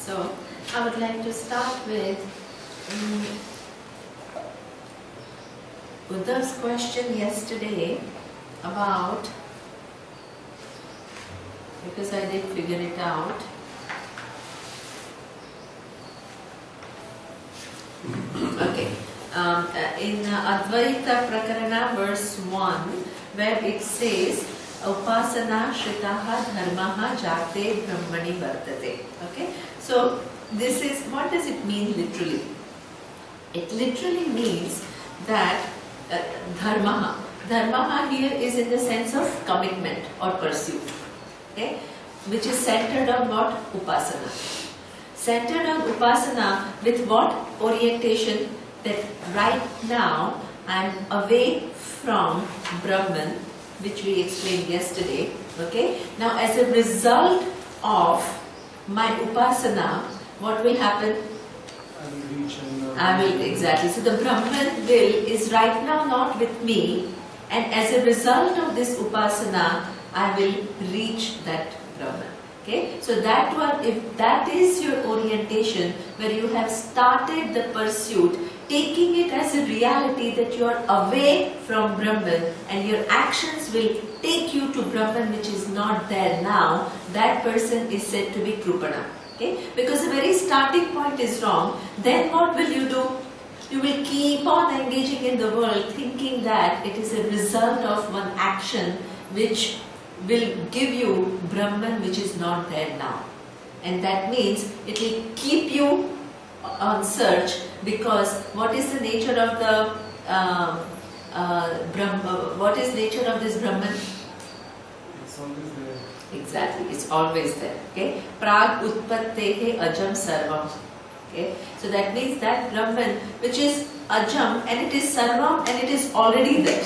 So, I would like to start with Uddhav's question yesterday about, because I did figure it out. Okay, in Advaita Prakarana verse 1, where it says, Upasana Shritaha Dharmaha Jate Brahmani Vartate. Okay, so this is, what does it mean literally? It literally means that Dharmaha here is in the sense of commitment or pursuit, okay, which is centered on what? Upasana. Centered on Upasana with what orientation? That right now I am away from Brahman, which we explained yesterday. Okay. Now, as a result of my Upasana, what will happen? I will, exactly. So the Brahman will is right now not with me, and as a result of this Upasana, I will reach that Brahman. Okay, so that one, if that is your orientation, where you have started the pursuit, taking it as a reality that you are away from Brahman and your actions will take you to Brahman, which is not there now, that person is said to be Krupana. Okay, because the very starting point is wrong, then what will you do? You will keep on engaging in the world thinking that it is a result of one action which will give you Brahman, which is not there now. And that means it will keep you on search, because what is the nature of the what is nature of this Brahman? It's always there. Exactly, it's always there. Okay, Prag Utpattehe Ajam Sarvam. Okay, so that means that Brahman, which is Ajam and it is Sarvam and it is already there.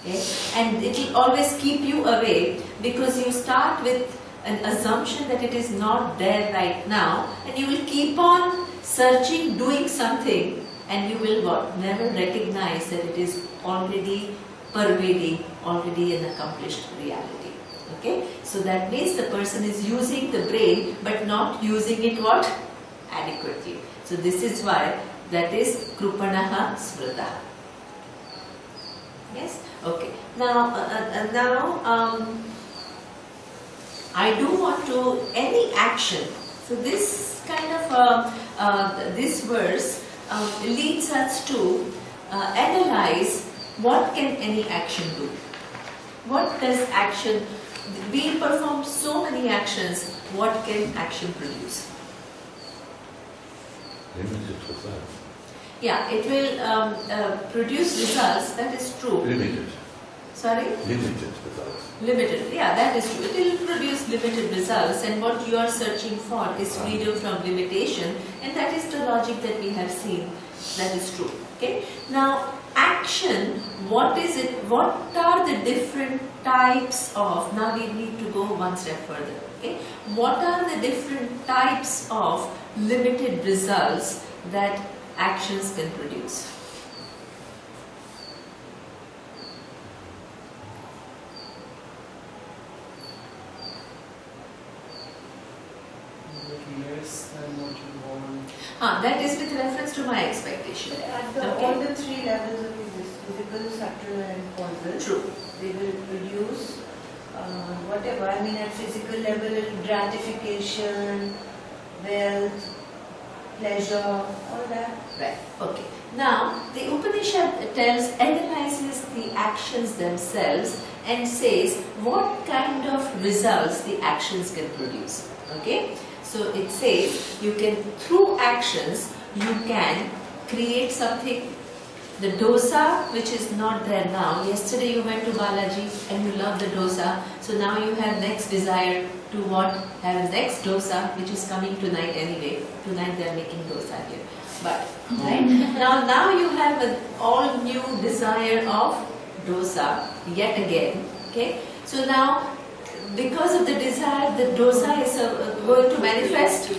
Okay, and it will always keep you away, because you start with an assumption that it is not there right now, and you will keep on searching, doing something, and you will what? Never recognize that it is already pervading, already an accomplished reality. Okay, so that means the person is using the brain but not using it what? Adequately. So this is why that is Krupanaha Smritaha. Yes? Okay. Now, I do want to, any action. So this kind of, this verse leads us to analyze what can any action do. What does action, we perform so many actions, what can action produce? Limited results. Yeah, it will produce results, that is true. Limited. Sorry? Limited results. Limited, yeah, that is true. It will produce limited results, and what you are searching for is freedom from limitation, and that is the logic that we have seen. That is true. Okay? Now, action, what is it? What are the different types of, now we need to go one step further. Okay? What are the different types of limited results that actions can produce? Less than what you want. That is with reference to my expectation. At all the three levels of this, physical, subtle and causal, True. they will produce whatever. I mean, at physical level, gratification, wealth, pleasure, all that. Right. Okay. Now, the Upanishad analyzes the actions themselves and says what kind of results the actions can produce. Okay. So it says you can, through actions, you can create something. The dosa, which is not there now. Yesterday you went to Balaji and you love the dosa. So now you have next desire to what? Have next dosa, which is coming tonight anyway. Tonight they are making dosa here. But, right? now you have an all new desire of dosa yet again. Okay? So now, because of the desire, the dosa is going to manifest?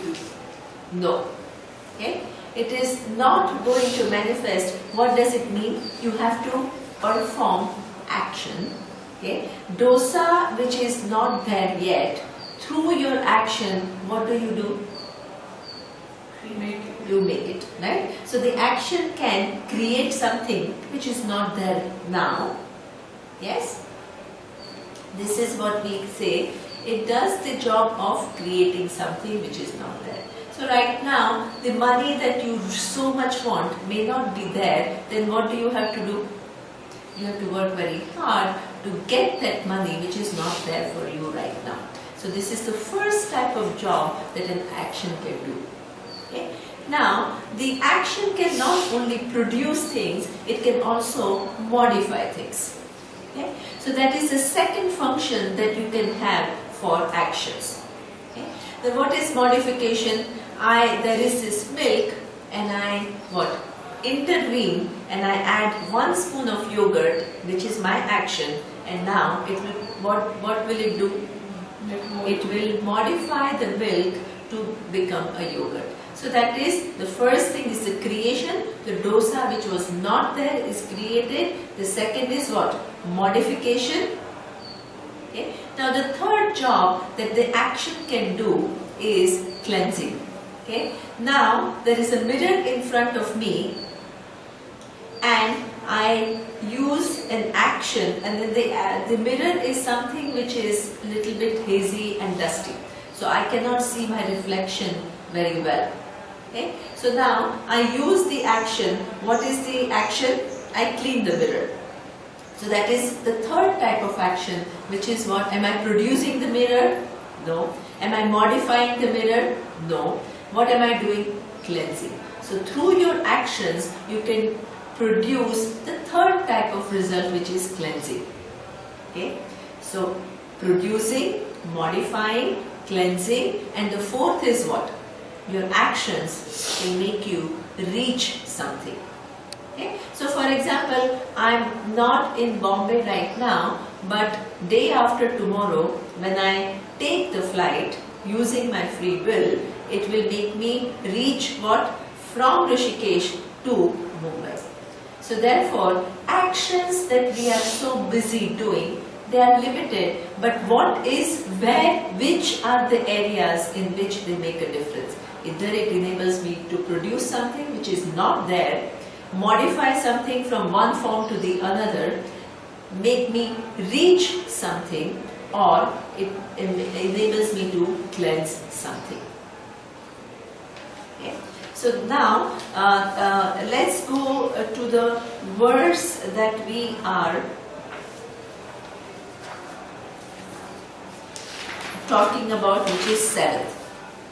No. Okay? It is not going to manifest. What does it mean? You have to perform action. Okay? Dosa, which is not there yet, through your action, what do? We make it. You make it, right? So the action can create something which is not there now. Yes? This is what we say. It does the job of creating something which is not there. So right now, the money that you so much want may not be there. Then what do you have to do? You have to work very hard to get that money which is not there for you right now. So this is the first type of job that an action can do. Okay? Now, the action can not only produce things, it can also modify things. Okay? So that is the second function that you can have for actions. Okay? Then what is modification? There is this milk and I intervene and I add 1 spoon of yogurt, which is my action, and now it will, what will it do? It will modify the milk to become a yogurt. So that is, the first thing is the creation. The dosa which was not there is created. The second is what? Modification. Okay. Now the third job that the action can do is cleansing. Okay. Now there is a mirror in front of me and I use an action, and then the mirror is something which is a little bit hazy and dusty. So I cannot see my reflection very well. Okay? So now I use the action. What is the action? I clean the mirror. So that is the third type of action, which is what? Am I producing the mirror? No. Am I modifying the mirror? No. What am I doing? Cleansing. So through your actions, you can produce the third type of result, which is cleansing. Okay? So producing, modifying, cleansing, and the fourth is what? Your actions can make you reach something. Okay? So for example, I'm not in Bombay right now, but day after tomorrow, when I take the flight using my free will, it will make me reach what? From Rishikesh to Mumbai. So therefore, actions that we are so busy doing, they are limited, but which are the areas in which they make a difference? Either it enables me to produce something which is not there, modify something from one form to the another, make me reach something, or it enables me to cleanse something. Okay. So now, let's go to the verse that we are talking about, which is 7th.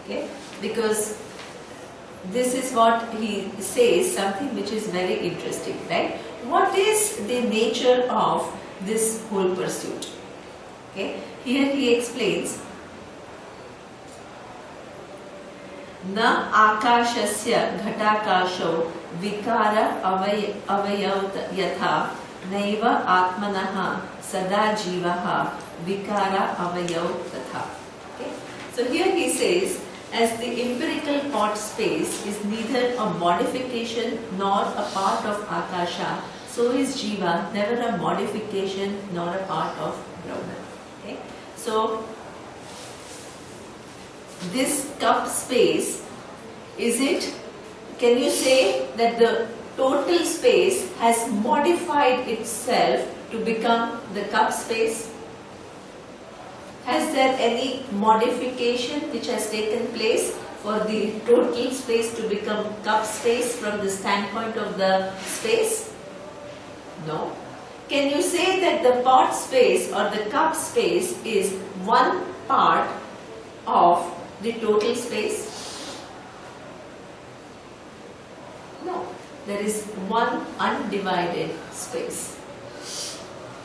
Okay? Because this is what he says, something which is very interesting, right? What is the nature of this whole pursuit? Okay? Here he explains, Na akashasya ghatakasho vikara avayavt yatha naiva atmanaha sada jivaha vikara avayav tatha. Okay? So here he says, as the empirical pot space is neither a modification nor a part of akasha, so is jiva never a modification nor a part of Brahman. Okay? So this cup space, can you say that the total space has modified itself to become the cup space? Has there any modification which has taken place for the total space to become cup space from the standpoint of the space? No. Can you say that the pot space or the cup space is one part of the total space? No. There is one undivided space.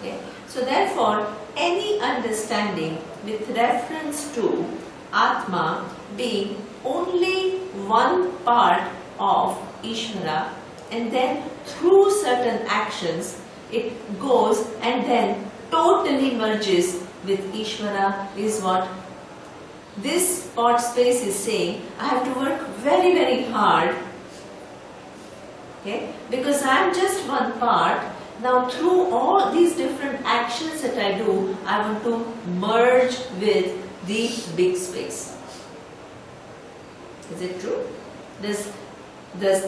Okay? So therefore, any understanding with reference to Atma being only one part of Ishvara, and then through certain actions it goes and then totally merges with Ishvara, is what this pot space is saying. I have to work very, very hard, okay? Because I am just one part. Now through all these different actions that I do, I want to merge with the big space. Is it true? Does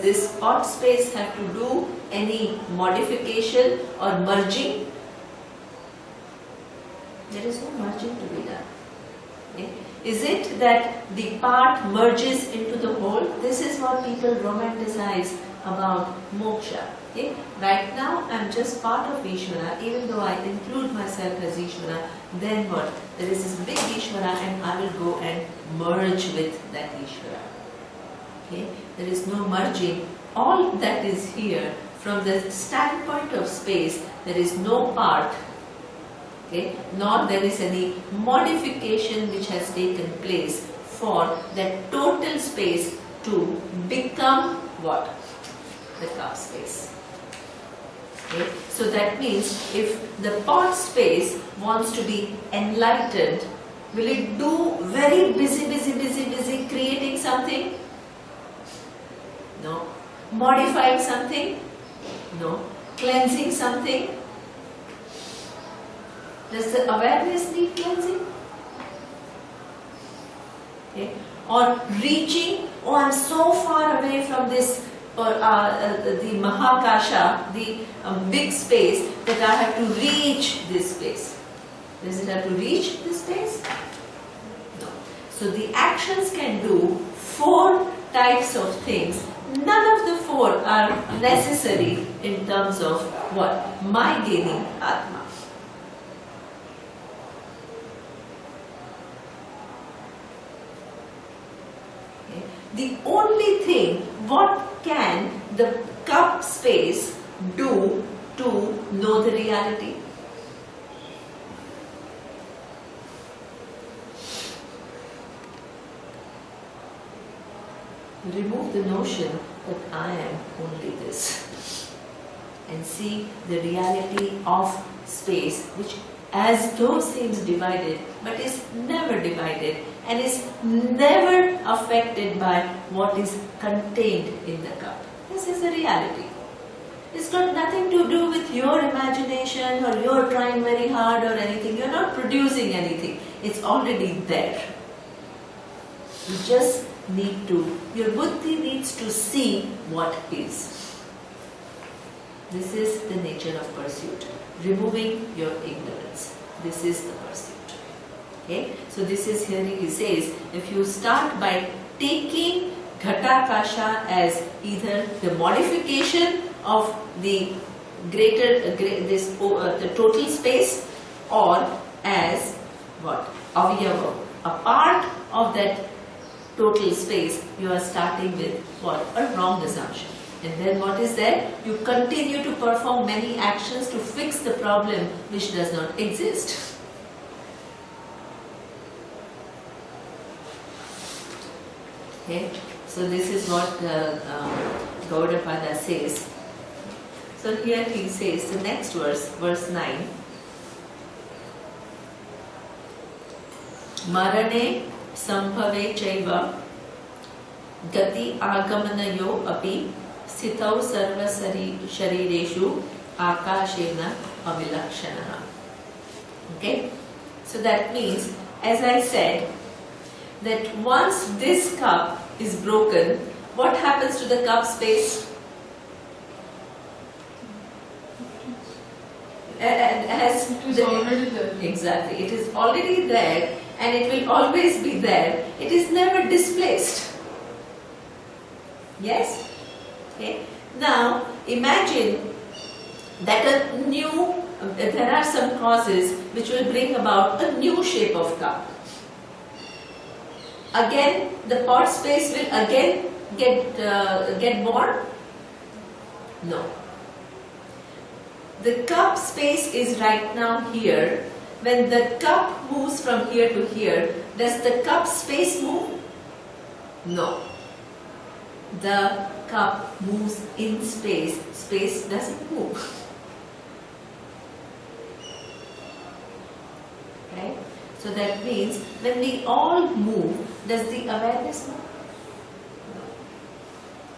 this pot space have to do any modification or merging? There is no merging to be done. Okay? Is it that the part merges into the whole? This is what people romanticize about moksha. Okay? Right now I am just part of Ishvara, even though I include myself as Ishvara. Then what? There is this big Ishvara and I will go and merge with that Ishvara. Okay? There is no merging. All that is here from the standpoint of space, there is no part, okay, nor there is any modification which has taken place for that total space to become what? The cup space. Okay? So that means if the pot space wants to be enlightened, will it do very busy creating something? No. Modifying something? No. Cleansing something? Does the awareness need cleansing? Okay. Or reaching, oh, I am so far away from this, or the Mahakasha, the big space, that I have to reach this space. Does it have to reach this space? No. So the actions can do 4 types of things. None of the 4 are necessary in terms of what? My gaining Atma. Okay. The only thing, what can the cup space do to know the reality? Remove the notion that I am only this and see the reality of space, which as though seems divided but is never divided and is never affected by what is contained in the cup. This is the reality. It's got nothing to do with your imagination or you're trying very hard or anything. You're not producing anything. It's already there. You just need to, your buddhi needs to see what is. This is the nature of pursuit. Removing your ignorance. This is the pursuit. Okay? So this is here he says, if you start by taking Ghatakasha as either the modification of the greater, the total space, or as what? Avyava, a part of that total space, you are starting with what? A wrong assumption. And then what is there? You continue to perform many actions to fix the problem which does not exist. Okay, so this is what Gaudapada says. So here he says, the next verse, verse 9. Marane Sambhave Chaiva Gati Agamanayo Api Sithau Sarva Sharireshu Akashena Avilakshana. Okay? So that means, as I said, that once this cup is broken, what happens to the cup space? As It is already there. Exactly. It is already there and it will always be there. It is never displaced. Yes? Okay. Now, imagine that there are some causes which will bring about a new shape of cup. Again, the pot space will again get born? No. The cup space is right now here. When the cup moves from here to here, does the cup space move? No. The cup moves in space. Space doesn't move. Right? So that means when we all move, does the awareness move? No.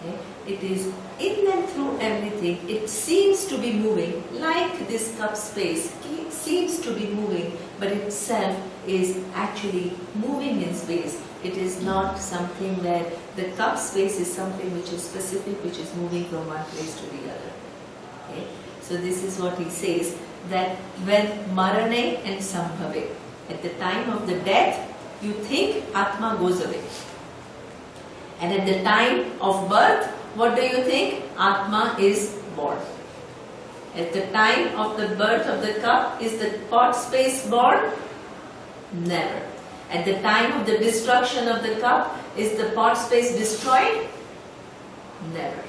Okay? It is in and through everything. It seems to be moving, like this cup space. It seems to be moving, but itself is actually moving in space. It is not something where the cup space is something which is specific, which is moving from one place to the other. Okay? So this is what he says, that when marane and sambhave, at the time of the death, you think Atma goes away. And at the time of birth, what do you think? Atma is born. At the time of the birth of the cup, is the pot space born? Never. At the time of the destruction of the cup, is the pot space destroyed? Never.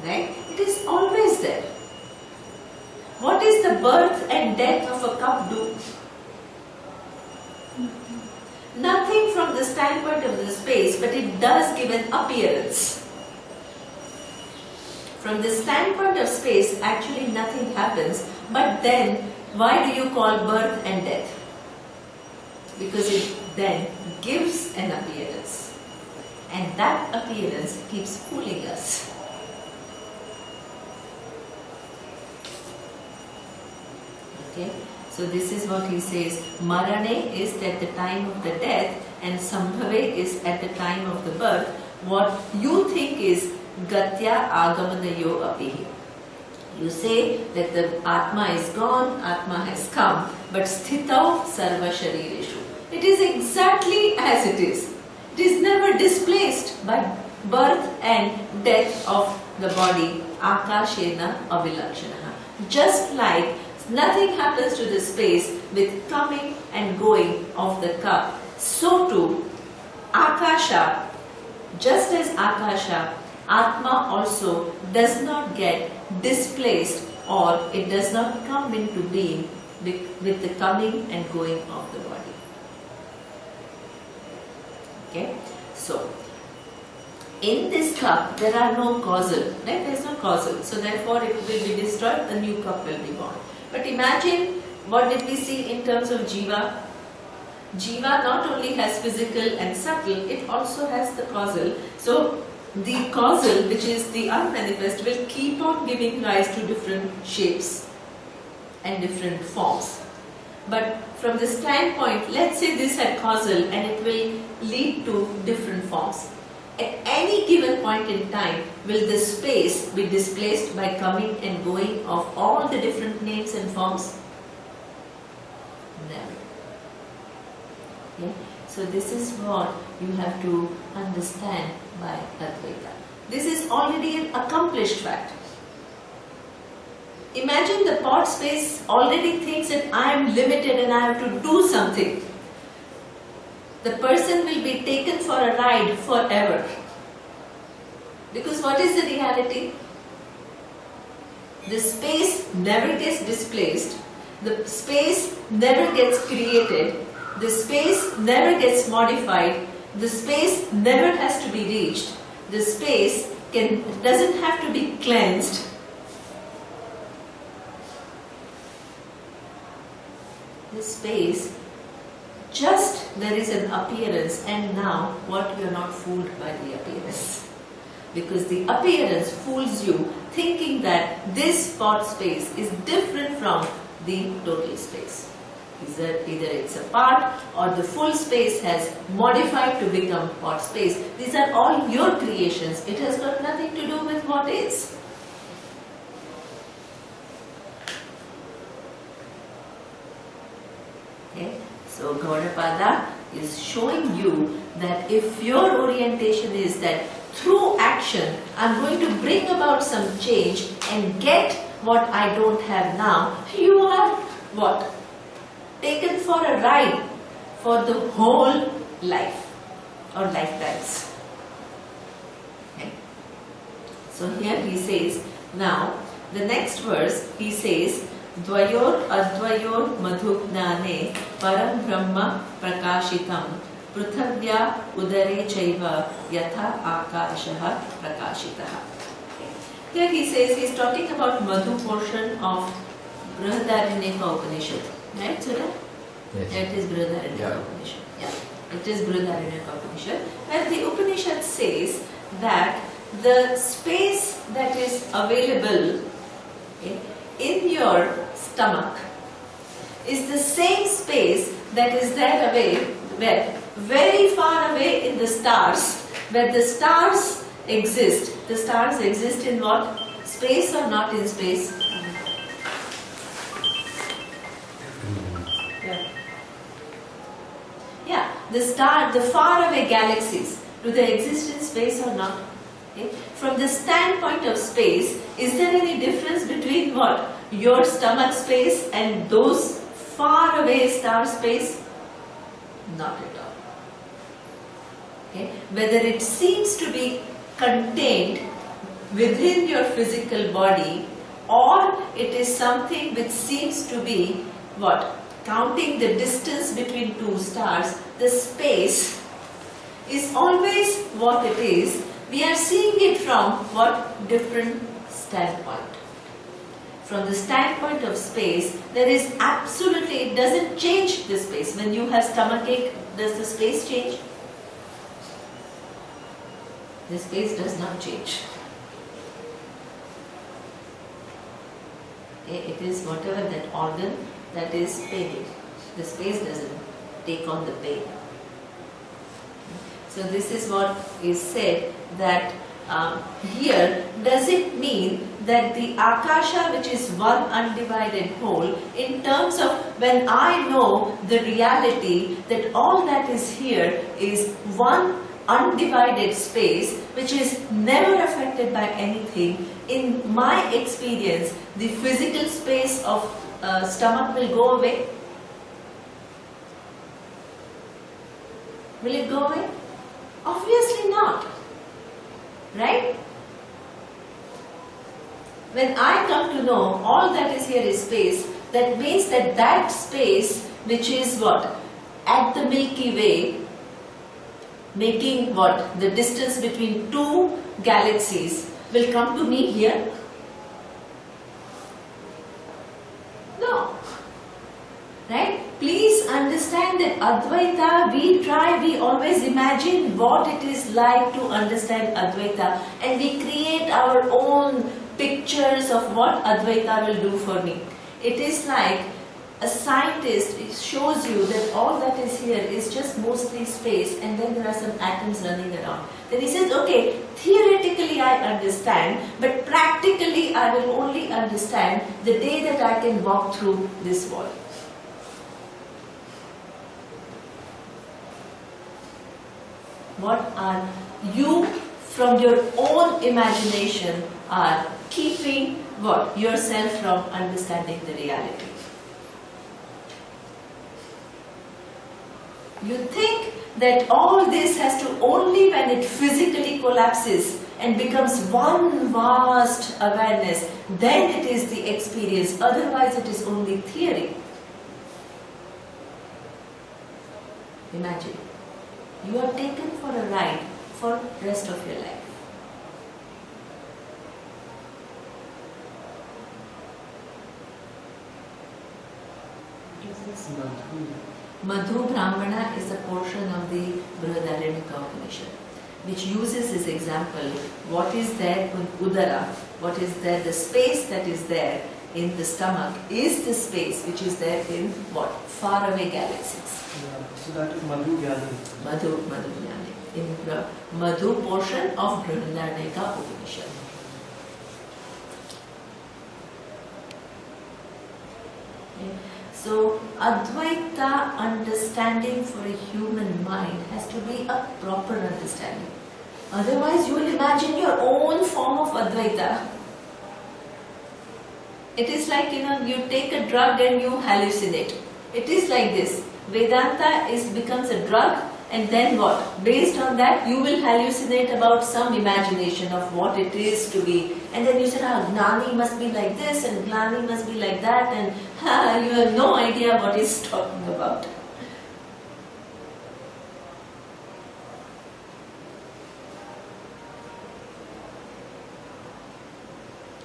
Right? It is always there. What is the birth and death of a cup do? Nothing from the standpoint of the space, but it does give an appearance. From the standpoint of space, actually nothing happens, but then why do you call birth and death? Because it then gives an appearance, and that appearance keeps fooling us. Okay, so this is what he says. Marane is at the time of the death, and Sambhave is at the time of the birth. What you think is Gatya Agamanayo Apihi. You say that the Atma is gone, Atma has come, but Sthitau Sarva Sharireshu. It is exactly as it is. It is never displaced by birth and death of the body. Akashena Avilakshanaha. Just like nothing happens to the space with coming and going of the cup, so too Akasha, just as Akasha, Atma also does not get displaced, or it does not come into being with the coming and going of the body. Okay, so in this cup there are no causal, right? There is no causal, so therefore it will be destroyed, a new cup will be born. But imagine, what did we see in terms of Jiva? Jiva not only has physical and subtle, it also has the causal. So the causal, which is the unmanifest, will keep on giving rise to different shapes and different forms. But from the standpoint, let's say this had causal and it will lead to different forms. At any given point in time, will the space be displaced by coming and going of all the different names and forms? Never. Okay? So this is what you have to understand by Advaita. This is already an accomplished fact. Imagine the pot space already thinks that I am limited and I have to do something. The person will be taken for a ride forever. Because what is the reality? The space never gets displaced. The space never gets created. The space never gets modified. The space never has to be reached. The space doesn't have to be cleansed. The space, just there is an appearance, and now what, we are not fooled by the appearance. Because the appearance fools you thinking that this pot space is different from the total space. Either it's a part or the full space has modified to become pot space. These are all your creations. It has got nothing to do with what is. Okay? So Gaudapada is showing you that if your orientation is that through action I am going to bring about some change and get what I don't have now, you are what? Taken for a ride for the whole life or lifetimes. Okay. So here he says, now the next verse he says, Dvayor advayor madhugnane param brahma prakashitam pruthavya udare chaiva yatha akashaha prakashitaha. Here he says, he is talking about Madhu portion of Brihadaranyaka Upanishad. Right, Surya? Yes. It is Brihadaranyaka Upanishad. Yeah, it is Brihadaranyaka Upanishad. Where the Upanishad says that the space that is available, okay, in your stomach is the same space that is there away very far away in the stars, where the stars exist. The stars exist in what? Space or not in space? Yeah, the faraway galaxies, do they exist in space or not? Okay. From the standpoint of space, is there any difference between what? Your stomach space and those faraway star space? Not at all. Okay. Whether it seems to be contained within your physical body, or it is something which seems to be what? Counting the distance between two stars, the space is always what it is. We are seeing it from what? Different standpoint. From the standpoint of space, there is absolutely, it doesn't change the space. When you have stomachache, does the space change? The space does not change. Okay, it is whatever that organ that is paining. The space doesn't take on the pain. So this is what is said, that here, does it mean that the Akasha, which is one undivided whole, in terms of when I know the reality that all that is here is one undivided space which is never affected by anything, in my experience, the physical space of stomach will go away? Will it go away? Obviously not. Right? When I come to know all that is here is space, that means that that space, which is what? At the Milky Way, making what? The distance between two galaxies, will come to me here? No. Right? Please understand that Advaita, we always imagine what it is like to understand Advaita, and we create our own pictures of what Advaita will do for me. It is like a scientist, it shows you that all that is here is just mostly space, and then there are some atoms running around. Then he says, okay, theoretically I understand, but practically I will only understand the day that I can walk through this wall. What are you, from your own imagination, are keeping what? Yourself from understanding the reality. You think that all this has to only when it physically collapses and becomes one vast awareness, then it is the experience, otherwise it is only theory. Imagine. You are taken for a ride for the rest of your life. Madhu Brahmana is a portion of the Brihadaranyaka Upanishad, which uses this example. What is there in Udara, what is there, the space that is there in the stomach is the space which is there in what? Faraway galaxies. Yeah, so that is Madhu Gyani. Madhu Gyani. In the Madhu portion of Brihadaranyaka Upanishad. Okay. So, Advaita understanding for a human mind has to be a proper understanding. Otherwise, you will imagine your own form of Advaita. It is like, you take a drug and you hallucinate. It is like this. Vedanta becomes a drug, and then what? Based on that, you will hallucinate about some imagination of what it is to be. And then you say, Gnani must be like this, and Gnani must be like that, and you have no idea what he's talking about.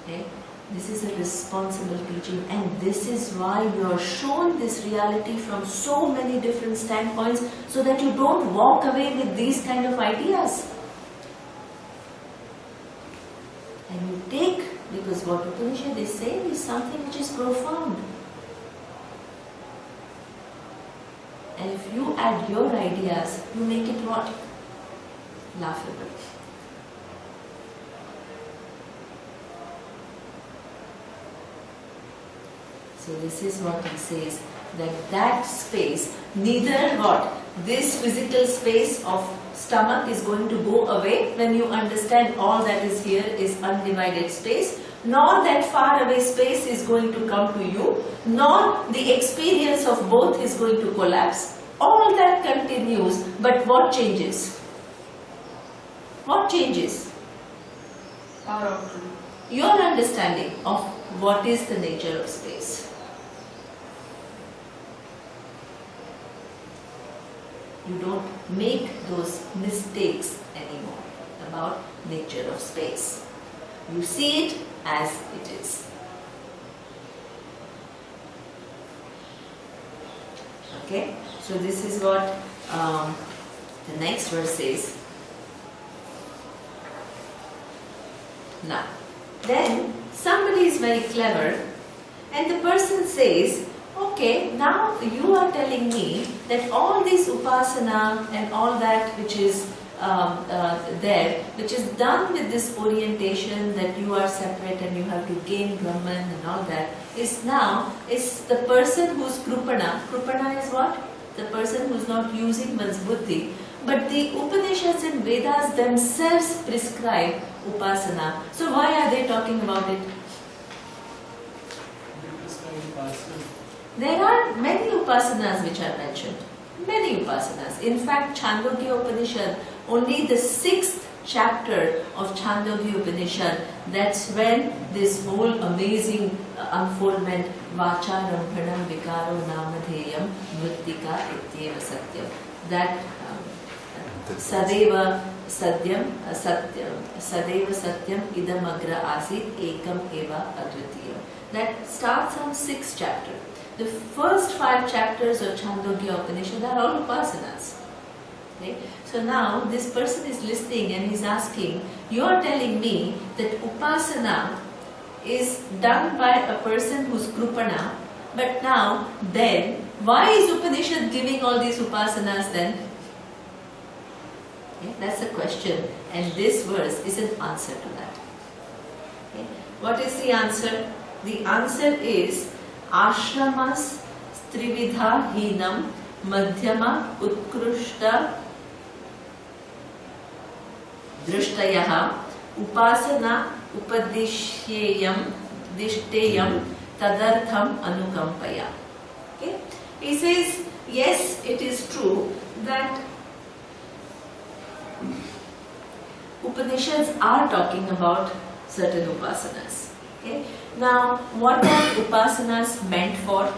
Okay? This is a responsible teaching, and this is why you are shown this reality from so many different standpoints, so that you don't walk away with these kind of ideas. And you take, because what Upanishad is saying is something which is profound. And if you add your ideas, you make it what? Laughable. So this is what he says, that space, neither what? This physical space of stomach is going to go away when you understand all that is here is undivided space, nor that far away space is going to come to you, nor the experience of both is going to collapse. All that continues, but what changes? What changes? Our outcome. Your understanding of what is the nature of space. You don't make those mistakes anymore about nature of space. You see it as it is. Okay, so this is what the next verse says. Now, then somebody is very clever and the person says, okay, now you are telling me that all this upasana and all that which is there, which is done with this orientation that you are separate and you have to gain Brahman and all that, is the person who's krupana. Krupana is what? The person who's not using one's buddhi. But the Upanishads and Vedas themselves prescribe upasana. So why are they talking about it? There are many upasanas which are mentioned. Many upasanas. In fact, Chandogya Upanishad, only the 6th chapter of Chandogya Upanishad, that's when this whole amazing unfoldment, Vacha Rambhanam Vikaro Namadheyam Mrittika Ityeva Satyam. That Sadeva Satyam Sadeva Satyam Idam Agra Asit Ekam Eva Advitiyam. That starts on 6th chapter. The first 5 chapters of Chandogya Upanishad are all upasanas. Okay? So now this person is listening and he's asking, you are telling me that upasana is done by a person who's krupana, but now then, why is Upanishad giving all these upasanas then? Okay? That's the question, and this verse is an answer to that. Okay? What is the answer? The answer is Ashramas Trividha Hinam Madhyama Utkrushta Drishtayaha Upasana Upadishyayam Dishteyam Tadartham Anukampaya. Okay? He says, yes, it is true that Upanishads are talking about certain upasanas. Okay? Now, what are upasanas meant for?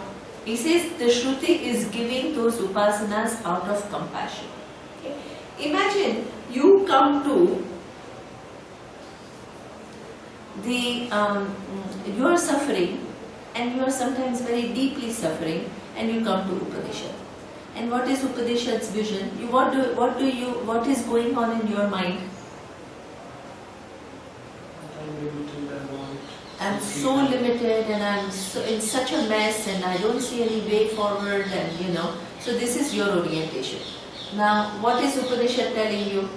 He says the Shruti is giving those upasanas out of compassion. Okay? Imagine you come to you are suffering and you are sometimes very deeply suffering and you come to Upanishad. And what is Upanishad's vision? What is going on in your mind? I'm so limited and I'm so in such a mess and I don't see any way forward and so this is your orientation. Now what is Upanishad telling you?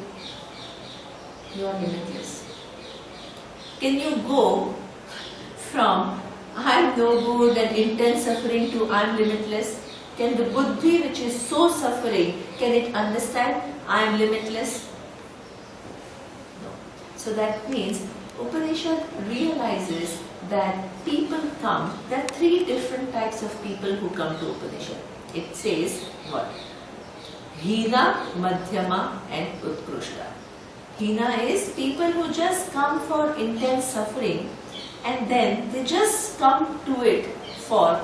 You are limitless. Can you go from I'm no good and intense suffering to I'm limitless? Can the buddhi which is so suffering, can it understand I am limitless? No. So that means Upanishad realizes that people come, there are 3 different types of people who come to Upanishad. It says what? Hina, Madhyama and Utkrushta. Hina is people who just come for intense suffering and then they just come to it for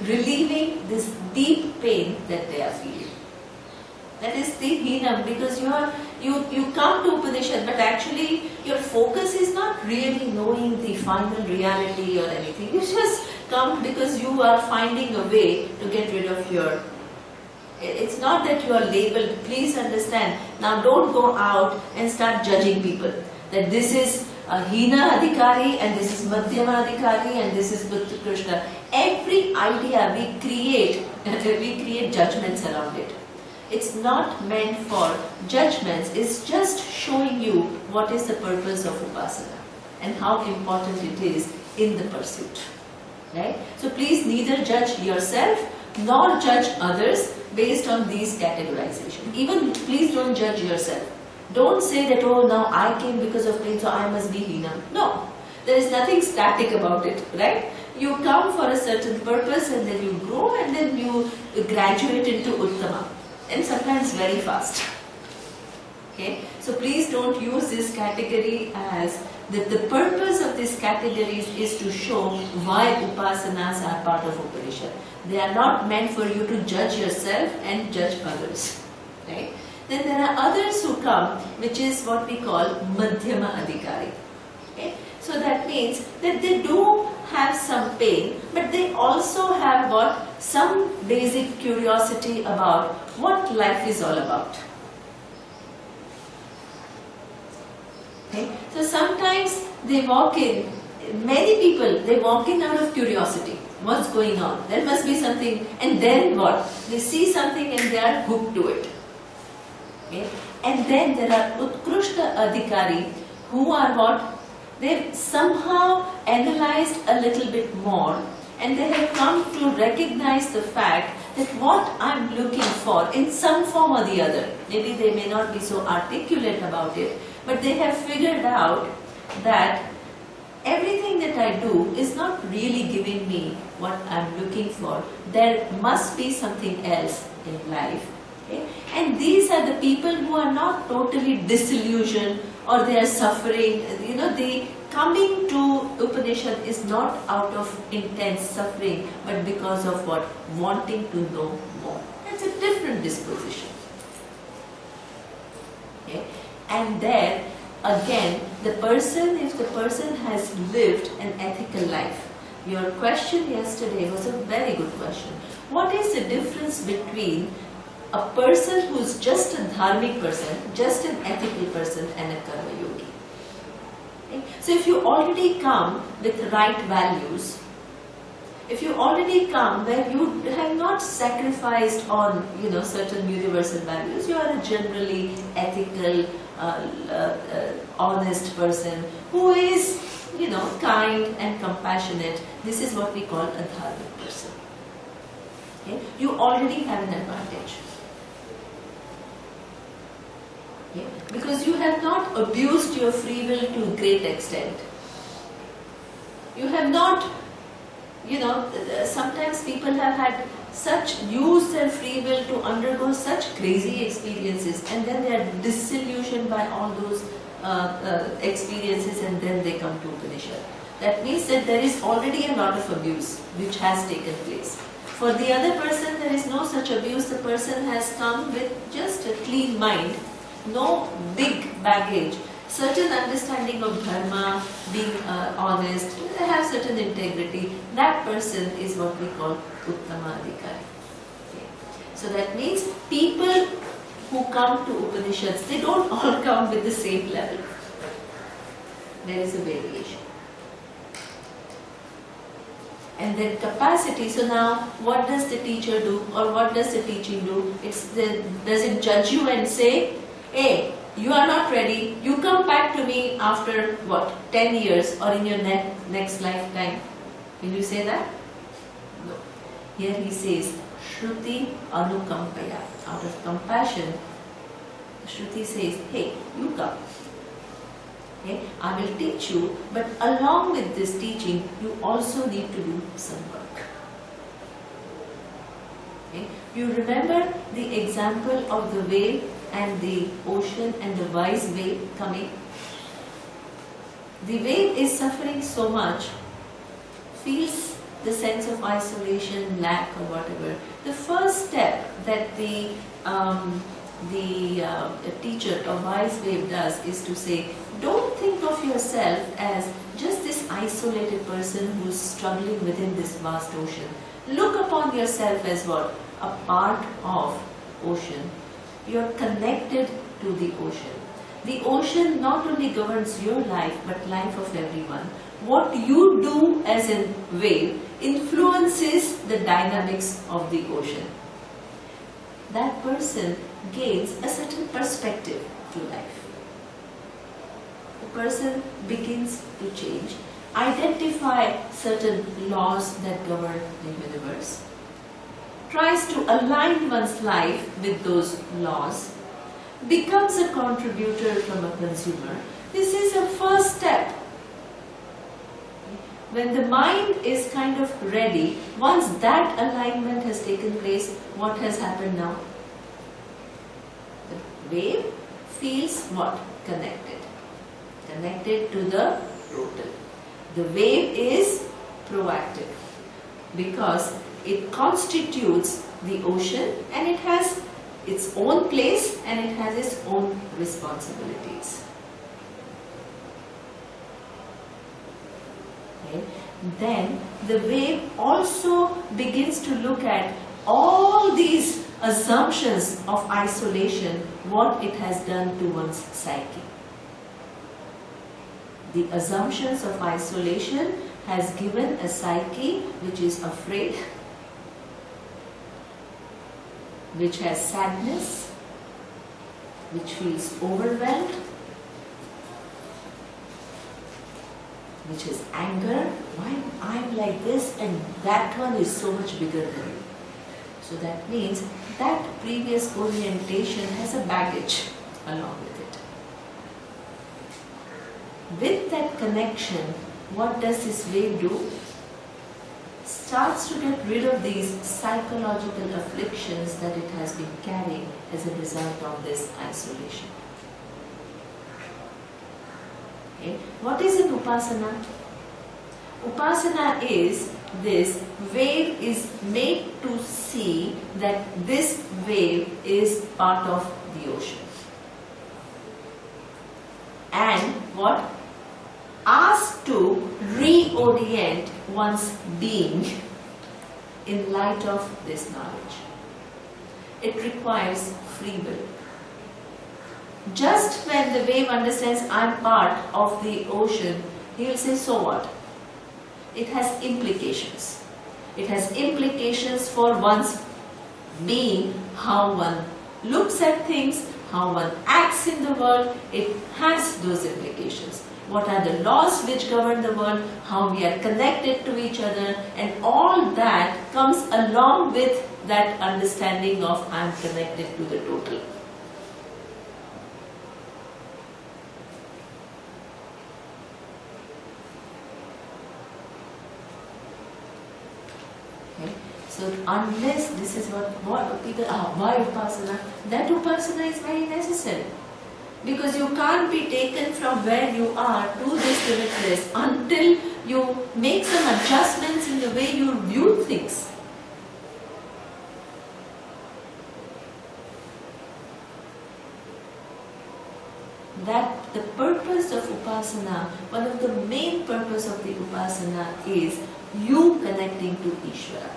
relieving this deep pain that they are feeling. That is the Hinam, because you come to Upanishad, but actually your focus is not really knowing the final reality or anything. You just come because you are finding a way to get rid of your... It's not that you are labeled, please understand. Now don't go out and start judging people. that this is Hina Adhikari and this is Madhyama Adhikari and this is Utkrishta. Every idea we create judgments around it. It's not meant for judgments, it's just showing you what is the purpose of Upasana and how important it is in the pursuit. Right? So please neither judge yourself nor judge others based on these categorizations. Even please don't judge yourself. Don't say that, oh, now I came because of pain, so I must be Hina. No, there is nothing static about it, right? You come for a certain purpose and then you grow and then you graduate into Uttama, and sometimes very fast. Okay, so please don't use this category as the purpose of these categories is to show why upasanas are part of Upanishad. They are not meant for you to judge yourself and judge others. Right? Then there are others who come, which is what we call Madhyama Adhikari. Okay? So that means that they do have some pain, but they also have what? Some basic curiosity about what life is all about. Okay? So sometimes they walk in, many people, they walk in out of curiosity. What's going on? There must be something, and then what? They see something and they are hooked to it. Okay? And then there are Utkrishta Adhikari who are what? They've somehow analyzed a little bit more and they have come to recognize the fact that what I'm looking for in some form or the other, maybe they may not be so articulate about it, but they have figured out that everything that I do is not really giving me what I'm looking for. There must be something else in life. Okay? And these are the people who are not totally disillusioned or they are suffering. You know, the coming to Upanishad is not out of intense suffering, but because of what? Wanting to know more. That's a different disposition. Okay? And there, again, if the person has lived an ethical life. Your question yesterday was a very good question. What is the difference between a person who's just a dharmic person, just an ethical person, and a karma yogi? Okay? So if you already come with right values, if you already come where you have not sacrificed on certain universal values, you are a generally ethical, honest person who is kind and compassionate. This is what we call a dharmic person. Okay? You already have an advantage. Okay? Because you have not abused your free will to a great extent. You have not, sometimes people have had used their free will to undergo such crazy experiences and then they are disillusioned by all those experiences and then they come to Upanishad. That means that there is already a lot of abuse which has taken place. For the other person, there is no such abuse. The person has come with just a clean mind, no big baggage, certain understanding of dharma, being honest, they have certain integrity. That person is what we call Uttama Adhikari. Okay. So that means people who come to Upanishads, they don't all come with the same level. There is a variation. And then capacity. So now, what does the teacher do, or what does the teaching do? Does it judge you and say, hey, you are not ready, you come back to me after what, 10 years or in your next lifetime? Will you say that? No. Here he says, Shruti Anukampaya. Out of compassion, Shruti says, hey, you come. Okay? I will teach you, but along with this teaching, you also need to do some work. Okay? You remember the example of the whale and the ocean and the wise whale coming? The whale is suffering so much, feels the sense of isolation, lack or whatever. The first step that the teacher, a wise whale, does is to say, don't think of yourself as just this isolated person who is struggling within this vast ocean. Look upon yourself as what? A part of ocean. You are connected to the ocean. the ocean not only governs your life but life of everyone. What you do as a wave influences the dynamics of the ocean. That person gains a certain perspective to life. The person begins to change, identify certain laws that govern the universe, tries to align one's life with those laws, becomes a contributor from a consumer. This is a first step. When the mind is kind of ready, once that alignment has taken place, what has happened now? The wave feels what? Connected. Connected to the total. The wave is proactive because it constitutes the ocean and it has its own place and it has its own responsibilities. Okay. Then the wave also begins to look at all these assumptions of isolation, what it has done to one's psyche. The assumptions of isolation has given a psyche which is afraid, which has sadness, which feels overwhelmed, which is anger. Why I'm like this and that one is so much bigger than me. So that means that previous orientation has a baggage along with it. With that connection, what does this wave do? Starts to get rid of these psychological afflictions that it has been carrying as a result of this isolation. Okay. What is an upasana? Upasana is this wave is made to see that this wave is part of the ocean. And what? Asked to reorient one's being in light of this knowledge. It requires free will. Just when the wave understands I'm part of the ocean, he will say, so what? It has implications. It has implications for one's being, how one looks at things, how one acts in the world. It has those implications. What are the laws which govern the world, how we are connected to each other, and all that comes along with that understanding of I am connected to the total. Okay. So unless this is what people why upasana, that upasana is very necessary. Because you can't be taken from where you are to this limitless until you make some adjustments in the way you view things. That the purpose of upasana, one of the main purpose of the upasana is you connecting to Ishvara.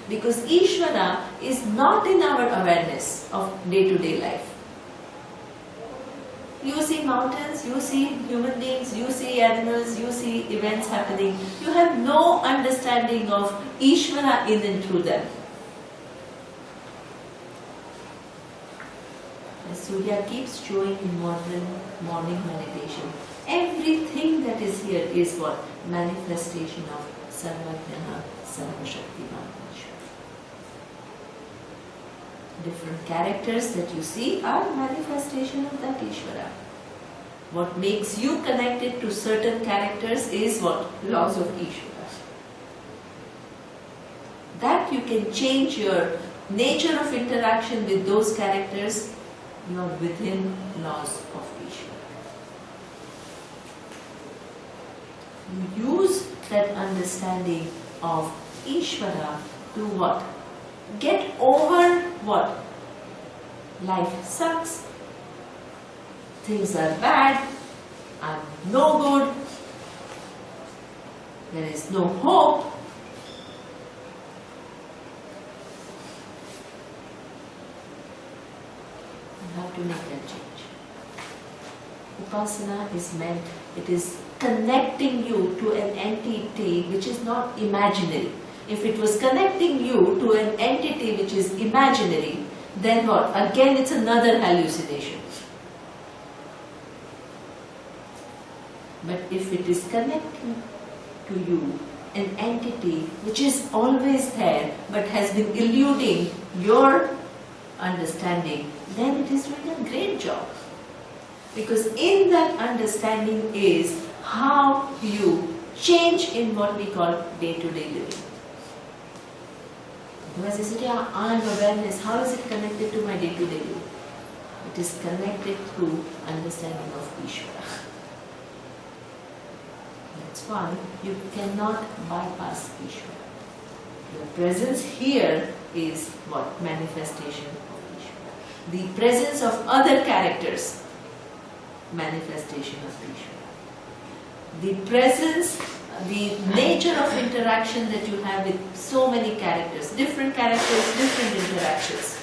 Because Ishvara is not in our awareness of day-to-day life. You see mountains, you see human beings, you see animals, you see events happening. You have no understanding of Ishvara in and through them. As Surya keeps showing in morning meditation, everything that is here is what? Manifestation of Sarvajnaha, Sarvashaktiman Ishvara. Different characters that you see are manifestation of that Ishvara. What makes you connected to certain characters is what? Laws of Ishvara. That you can change your nature of interaction with those characters, you are within laws of Ishvara. You use that understanding of Ishvara to what? Get over what? Life sucks, things are bad, I'm no good, there is no hope. You have to make that change. Upasana is meant, it is connecting you to an entity which is not imaginary. If it was connecting you to an entity which is imaginary, then what? Again, it's another hallucination. But if it is connecting to you an entity which is always there but has been eluding your understanding, then it is doing a great job. Because in that understanding is how you change in what we call day-to-day living. Because you say, yeah, I am awareness, how is it connected to my day-to-day living? It is connected through understanding of Ishvara. That's why you cannot bypass Ishvara. Your presence here is what? Manifestation of Ishvara. The presence of other characters, manifestation of Ishvara. The presence, the nature of interaction that you have with so many characters, different interactions,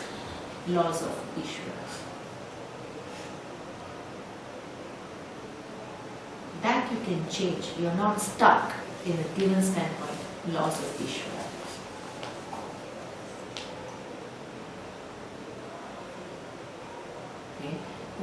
laws of Ishvara. That you can change. You are not stuck in a given standpoint, laws of Ishvara. Okay.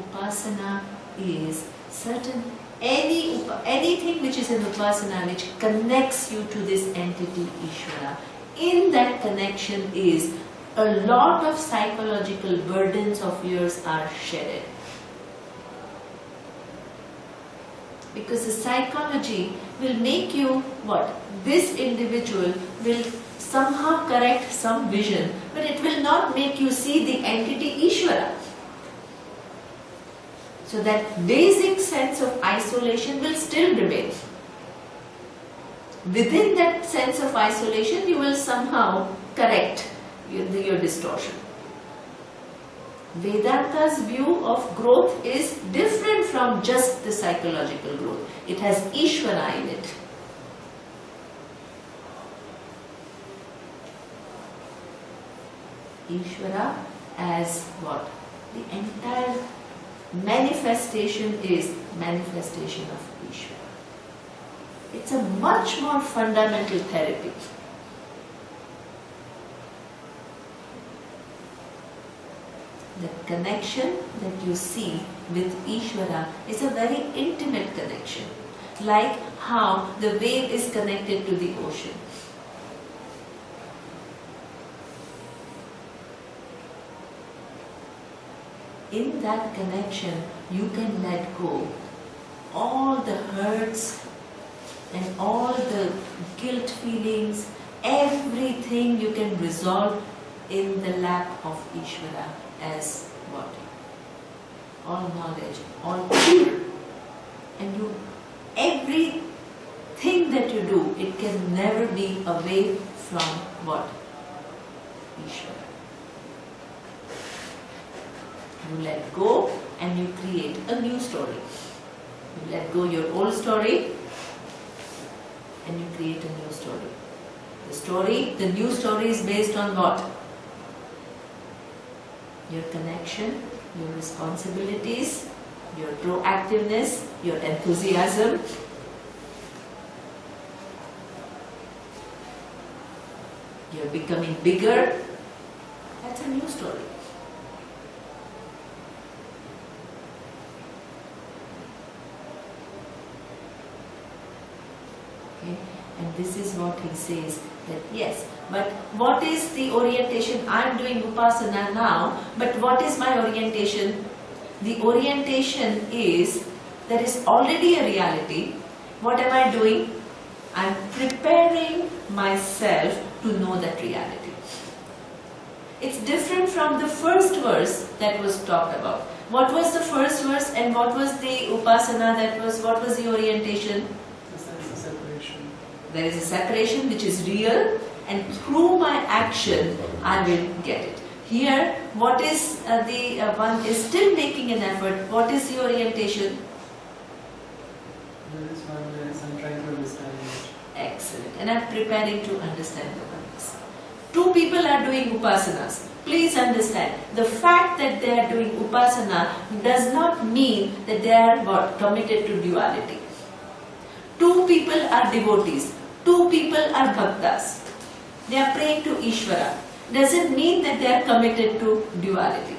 Upasana is certain, anything which is an upasana which connects you to this entity Ishvara. In that connection is a lot of psychological burdens of yours are shedded. Because the psychology will make you what? This individual will somehow correct some vision, but it will not make you see the entity Ishvara. So that basic sense of isolation will still remain. Within that sense of isolation, you will somehow correct your distortion. Vedanta's view of growth is different from just the psychological growth. It has Ishvara in it. Ishvara as what? The entire manifestation is manifestation of Ishvara. It's a much more fundamental therapy. The connection that you see with Ishvara is a very intimate connection, like how the wave is connected to the ocean. In that connection, you can let go all the hurts and all the guilt feelings, everything you can resolve in the lap of Ishvara as what? All knowledge, all pure. And everything that you do, it can never be away from what? Ishvara. You let go and you create a new story. You let go your old story and you create a new story. The new story is based on what? Your connection, your responsibilities, your proactiveness, your enthusiasm. You're becoming bigger. That's a new story. Okay? And this is what he says, that yes, but what is the orientation? I am doing Upasana now, but what is my orientation? The orientation is, there is already a reality. What am I doing? I am preparing myself to know that reality. It's different from the first verse that was talked about. What was the first verse and what was the Upasana what was the orientation? There is a separation which is real, and through my action I will get it. Here, what is the one is still making an effort. What is the orientation? There is oneness. I'm trying to understand it. Excellent. And I'm preparing to understand the oneness. Two people are doing upasanas. Please understand, the fact that they are doing upasana does not mean that they are what? Committed to duality. Two people are devotees, two people are bhaktas. They are praying to Ishvara. Doesn't mean that they are committed to duality.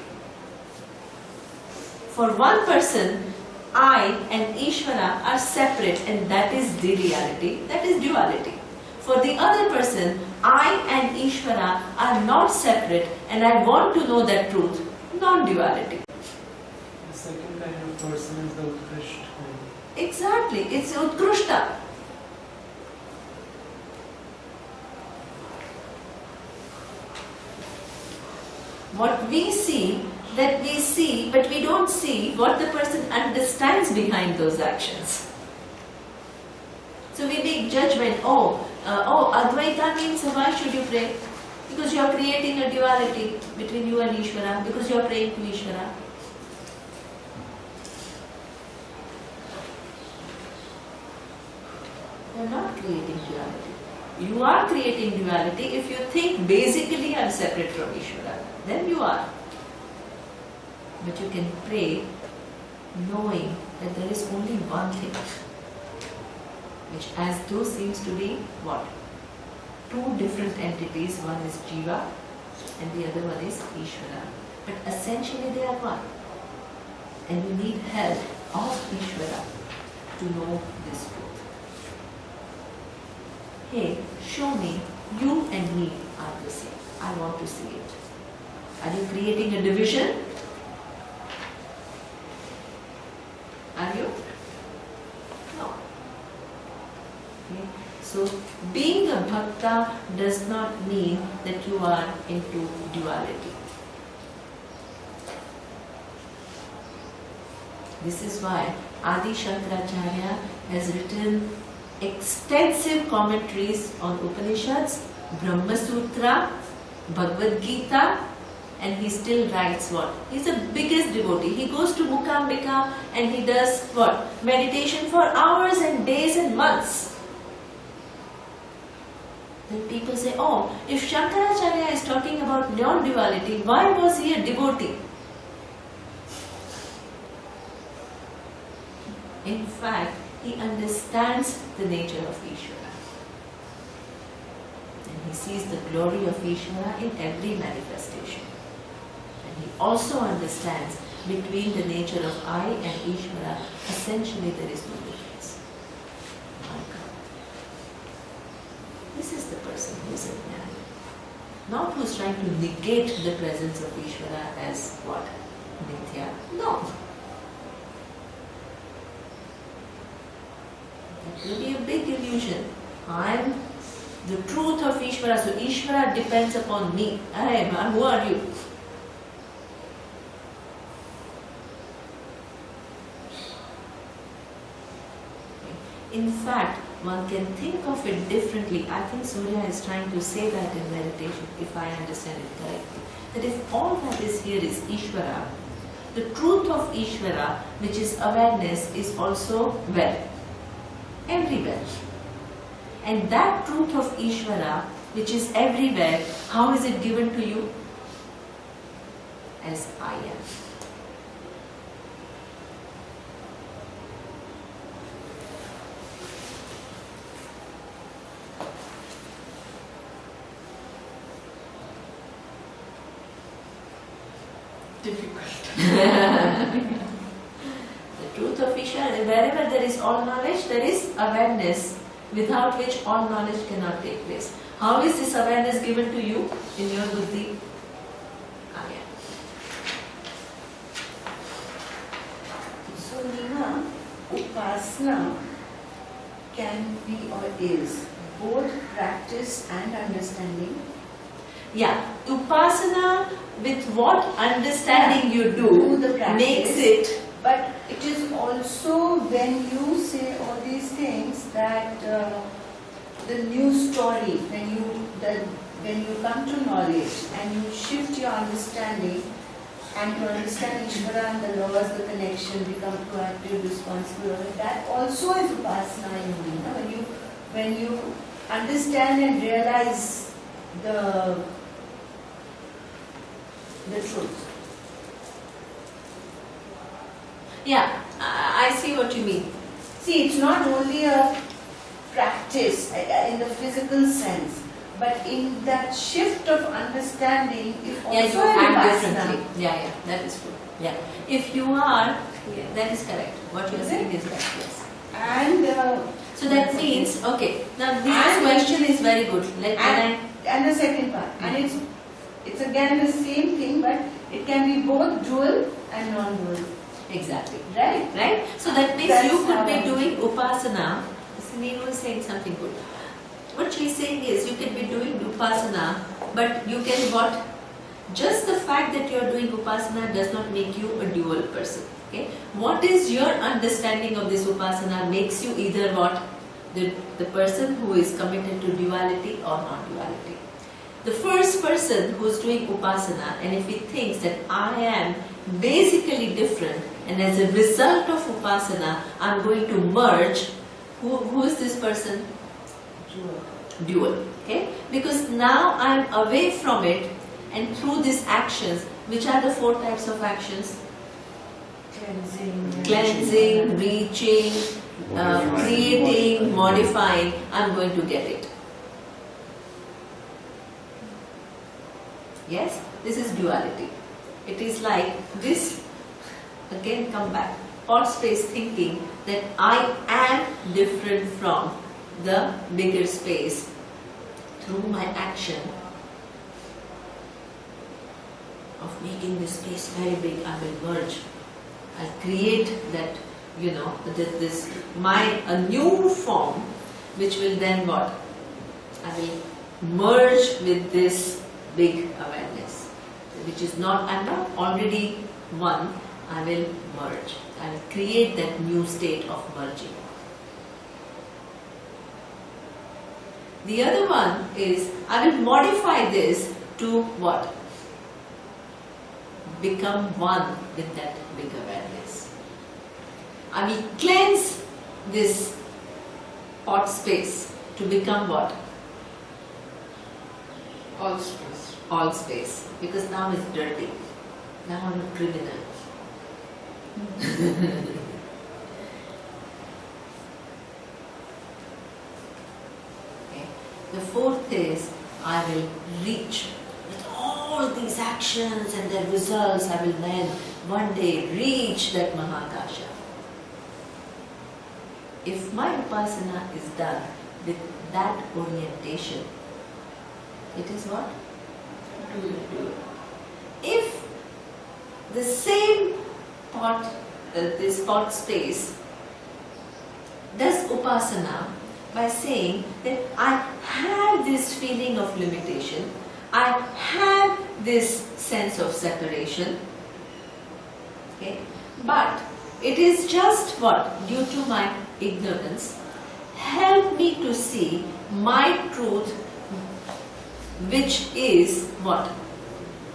For one person, I and Ishvara are separate, and that is the reality, that is duality. For the other person, I and Ishvara are not separate, and I want to know that truth, non-duality. The second kind of person is the Utkrishta kind. Exactly, it's Utkrishta. What we see, that we see, but we don't see what the person understands behind those actions. So we make judgment, Advaita means why should you pray? Because you are creating a duality between you and Ishvara, because you are praying to Ishvara. You are not creating duality. You are creating duality if you think basically I am separate from Ishvara. Then you are. But you can pray knowing that there is only one thing, which as though seems to be what? Two different entities. One is Jiva and the other one is Ishvara. But essentially they are one. And you need help of Ishvara to know this truth. Hey, show me, you and me are the same. I want to see it. Are you creating a division? Are you? No. Okay. So, being a bhakta does not mean that you are into duality. This is why Adi Shankaracharya has written extensive commentaries on Upanishads, Brahma Sutra, Bhagavad Gita, and he still writes what? He's the biggest devotee. He goes to Mukambika and he does what? Meditation for hours and days and months. Then people say, oh, if Shankaracharya is talking about non-duality, why was he a devotee? In fact, he understands the nature of Ishvara. And he sees the glory of Ishvara in every manifestation. And he also understands between the nature of I and Ishvara, essentially there is no difference. My God. This is the person who is a jnani. Not who is trying to negate the presence of Ishvara as what? Mithya. No. That will be a big illusion. I am the truth of Ishvara, so Ishvara depends upon me. Who are you? In fact, one can think of it differently. I think Surya is trying to say that in meditation, if I understand it correctly. That if all that is here is Ishvara, the truth of Ishvara, which is awareness, is also where? Everywhere. And that truth of Ishvara, which is everywhere, how is it given to you? As I am. Difficult. The truth of Ishvara, wherever there is all knowledge, there is awareness, without which all knowledge cannot take place. How is this awareness given to you in your buddhi? So, Neha, upasana can be or is both practice and understanding. Yeah, upasana with what understanding you do the practice, makes it. But it is also when you say all these things that the new story, when you come to knowledge and you shift your understanding and to understand Ishvara and the laws, the connection, become proactive, responsible, that also is upasana in you. When you understand and realize the truth. Yeah, I see what you mean. See, it's not only a practice in the physical sense, but in that shift of understanding, if Yeah, also you an act upasana. differently. Yeah, that is true. Yeah. If you are, yeah, that is correct. What you are Is saying it? is right, yes. And So that means, okay, now this And- question is very good. and the second part, and it's again the same thing, but it can be both dual and non-dual, Exactly. right? Right? So that means That's you could how be I- doing upasana. Neenu is saying something good. What she's saying is you can be doing upasana, but you can what? Just the fact that you are doing upasana does not make you a dual person. Okay? What is your understanding of this upasana makes you either what? The person who is committed to duality or non-duality. The first person who is doing upasana, and if he thinks that I am basically different, and as a result of upasana, I'm going to merge, who is this person? Dual. Okay? Because now I'm away from it, and through these actions, which are the 4 types of actions? Cleansing, reaching, creating, modifying, I'm going to get it. Yes, this is duality. It is like this, again come back, pot space thinking that I am different from the bigger space through my action of making this space very big. I will merge. I'll create that, a new form which will then what? I will merge with this big awareness, which is not, I'm not already one, I will merge. I will create that new state of merging. The other one is, I will modify this to what? Become one with that big awareness. I will cleanse this pot space to become what? All space. All space. Because now it's dirty. Now I'm a criminal. Okay. The fourth is, I will reach with all these actions and their results. I will then one day reach that Mahakasha. If my upasana is done with that orientation, it is what? If the same pot, this pot space, does upasana by saying that I have this feeling of limitation, I have this sense of separation, okay, but it is just what? Due to my ignorance, help me to see my truth, which is what?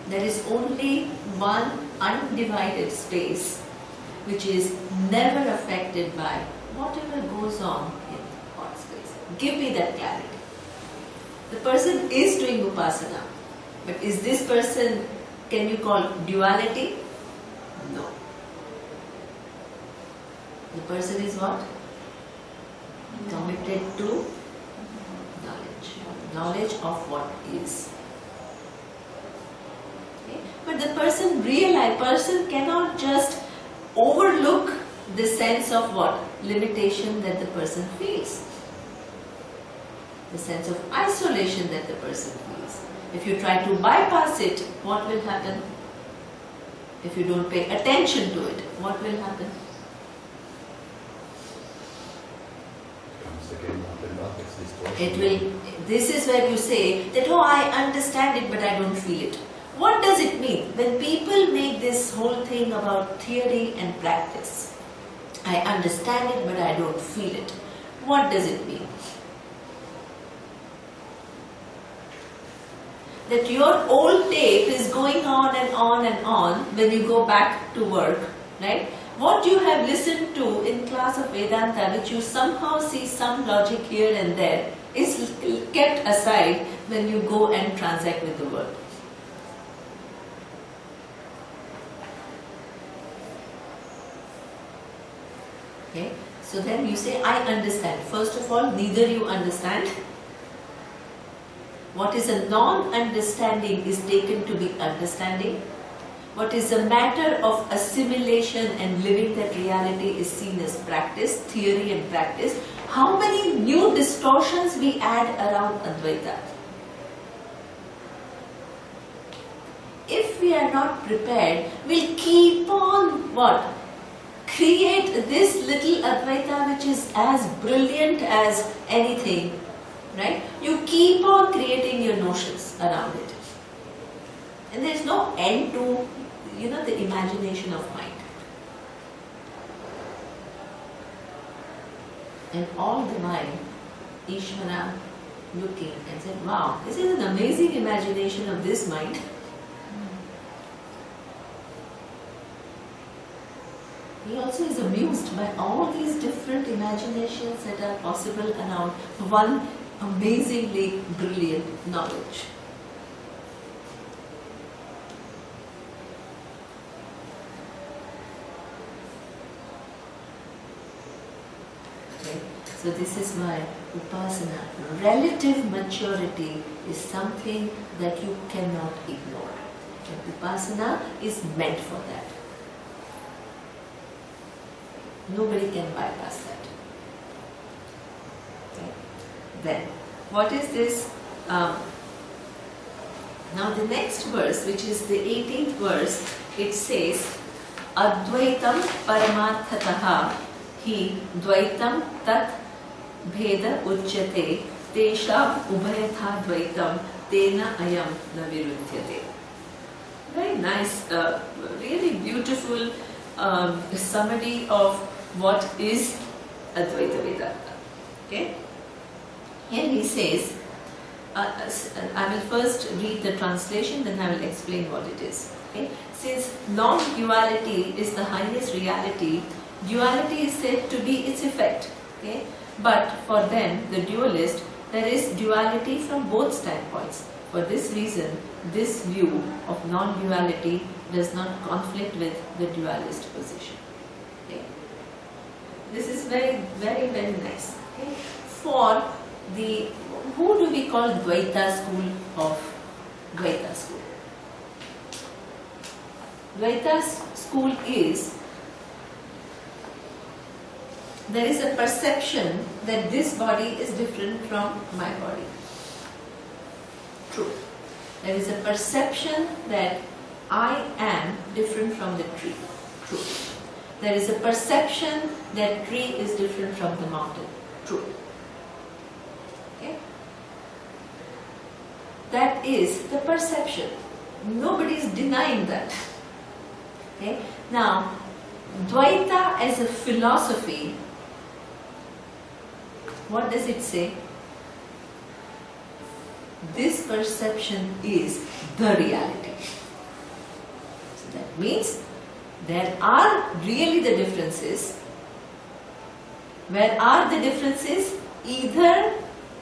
There is only one undivided space which is never affected by whatever goes on in pot space. Give me that clarity. The person is doing upasana, but is this person, can you call duality? No. The person is what? Committed to knowledge. Knowledge of what is. Okay? But the person cannot just overlook the sense of what? Limitation that the person feels. The sense of isolation that the person feels. If you try to bypass it, what will happen? If you don't pay attention to it, what will happen? Comes again up and up, it's distortion. It will, this is where you say that, oh, I understand it, but I don't feel it. What does it mean? When people make this whole thing about theory and practice, I understand it, but I don't feel it. What does it mean? That your old tape is going on and on and on when you go back to work, right? What you have listened to in class of Vedanta, which you somehow see some logic here and there, is kept aside when you go and transact with the world. Okay, so then you say, I understand. First of all, neither you understand. What is a non-understanding is taken to be understanding. What is a matter of assimilation and living that reality is seen as practice, theory and practice. How many new distortions we add around Advaita? If we are not prepared, we'll keep on what? Create this little Advaita which is as brilliant as anything, right? You keep on creating your notions around it. And there is no end to, the imagination of mind. And all the while, Ishvara looking and said, wow, this is an amazing imagination of this mind. He also is amused by all these different imaginations that are possible around one amazingly brilliant knowledge. Okay. So this is why Upasana, relative maturity, is something that you cannot ignore. And Upasana is meant for that. Nobody can bypass that. Okay. Then, what is this? Now the next verse, which is the 18th verse, it says, Advaitam paramarthataha hi dvaitam tat bheda uchyate tesham ubhayatha dvaitam tena ayam na viruddhyate. Very nice, really beautiful summary of what is Advaita Vedanta. Okay? Here he says, I will first read the translation, then I will explain what it is. Okay? Since non-duality is the highest reality, duality is said to be its effect. Okay? But for them, the dualist, there is duality from both standpoints. For this reason, this view of non-duality does not conflict with the dualist position. Okay? This is very, very, very nice. Okay? For the, who do we call Dvaita school of Dvaita school? Dvaita school is, there is a perception that this body is different from my body. True. There is a perception that I am different from the tree. True. There is a perception that tree is different from the mountain. True. Okay? That is the perception. Nobody is denying that. Okay? Now, Dvaita as a philosophy, what does it say? This perception is the reality. So that means there are really the differences. Where are the differences? Either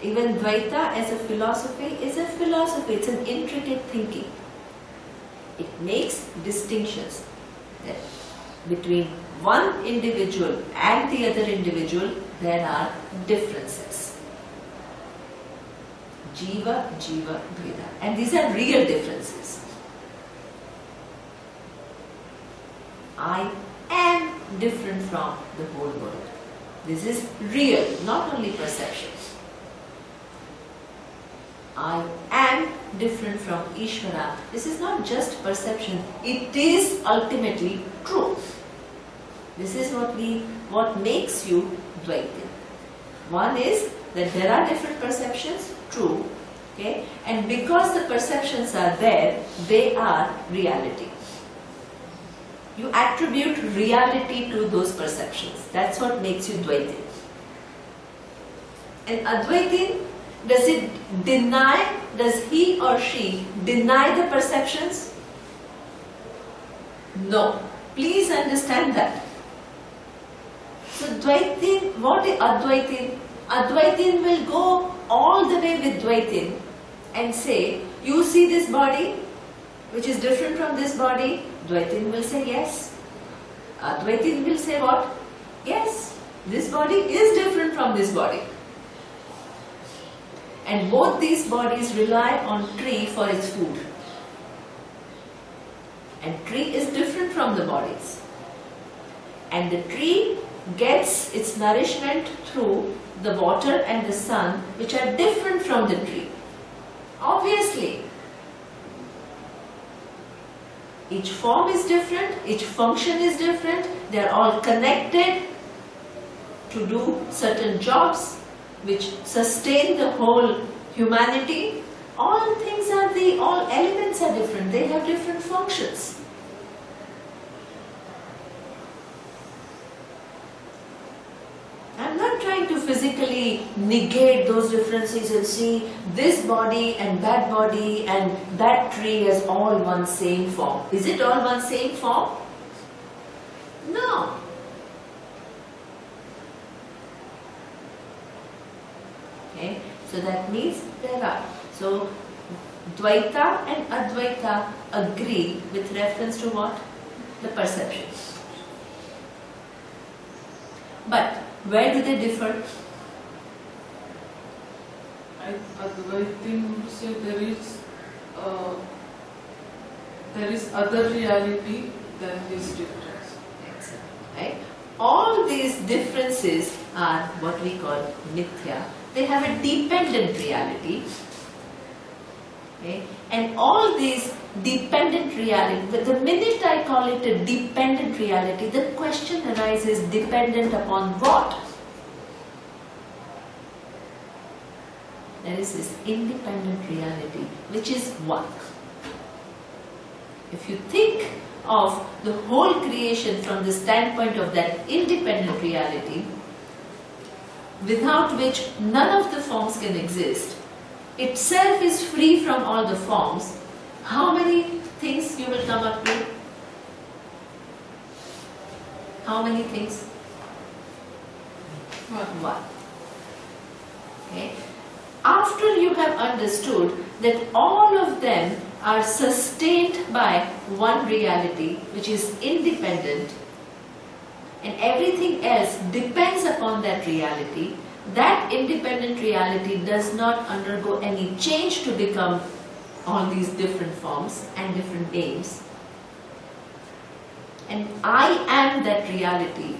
even Dvaita as a philosophy is a philosophy, it's an intricate thinking. It makes distinctions that between one individual and the other individual there are differences. Jiva, Jiva, Bheda. And these are real differences. I am different from the whole world. This is real, not only perception. I am different from Ishvara. This is not just perception, it is ultimately truth. This is what makes you Dvaita. One is that there are different perceptions, true, okay, and because the perceptions are there, they are reality. You attribute reality to those perceptions. That's what makes you Dvaitin. And Advaitin, does he or she deny the perceptions? No. Please understand that. So Dvaitin, what is Advaitin? Advaitin will go all the way with Dvaitin and say, you see this body which is different from this body? Dvaitin will say yes. Advaitin will say what? Yes. This body is different from this body. And both these bodies rely on tree for its food. And tree is different from the bodies. And the tree gets its nourishment through the water and the sun, which are different from the tree. Obviously, each form is different, each function is different, they are all connected to do certain jobs which sustain the whole humanity. All elements are different, they have different functions. I'm not trying to physically negate those differences and see this body and that tree as all one same form. Is it all one same form? No. Okay, so that means there are. So Dvaita and Advaita agree with reference to what? The perception. But where do they differ? Advaitin would say there is other reality than this difference. Excellent. Right? All these differences are what we call mithya. They have a dependent reality. Okay? And all these dependent reality, the minute I call it a dependent reality, the question arises, dependent upon what? There is this independent reality, which is one. If you think of the whole creation from the standpoint of that independent reality, without which none of the forms can exist, itself is free from all the forms, how many things you will come up with? How many things? One. Okay. After you have understood that all of them are sustained by one reality which is independent and everything else depends upon that reality, that independent reality does not undergo any change to become all these different forms and different names. And I am that reality.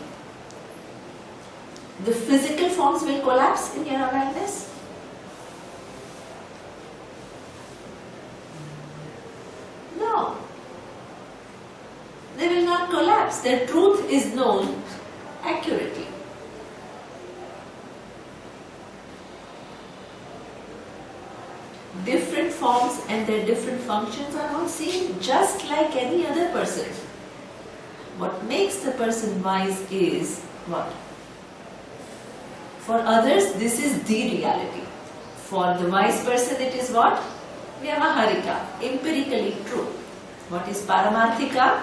The physical forms will collapse in your awareness. No. They will not collapse. Their truth is known accurately. Different forms and their different functions are all seen just like any other person. What makes the person wise is what? For others, this is the reality. For the wise person, it is what? Vyavaharika, empirically true. What is Paramarthika?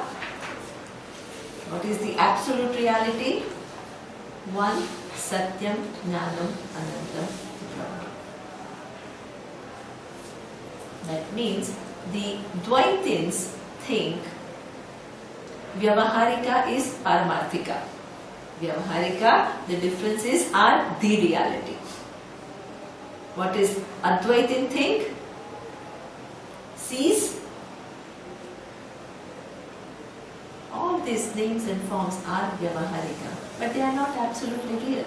What is the absolute reality? One, Satyam, Jnanam, Anantam, Brahma. That means the Dvaitins think Vyavaharika is Paramarthika. Vyavaharika, the differences are the reality. What is Advaitin think? Sees all these names and forms are Vyavaharika, but they are not absolutely real.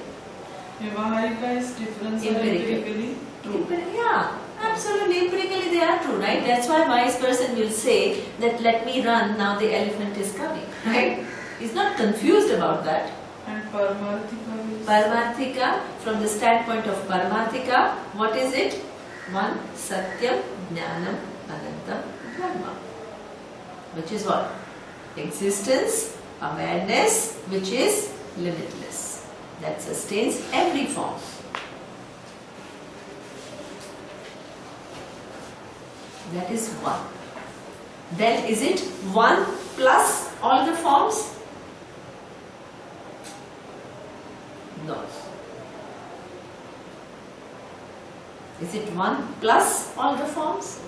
Vyavaharika is difference Empirically. true. Yeah, absolutely. Empirically they are true, right? That's why a wise person will say that let me run, now the elephant is coming, right? He's not confused about that. And Paramarthika is... Paramarthika, from the standpoint of Paramarthika, what is it? One, Satyam, Jnanam, Anantam, Brahma. Which is what? Existence, awareness, which is limitless. That sustains every form. That is one. Then is it one plus all the forms? No. Is it one plus all the forms?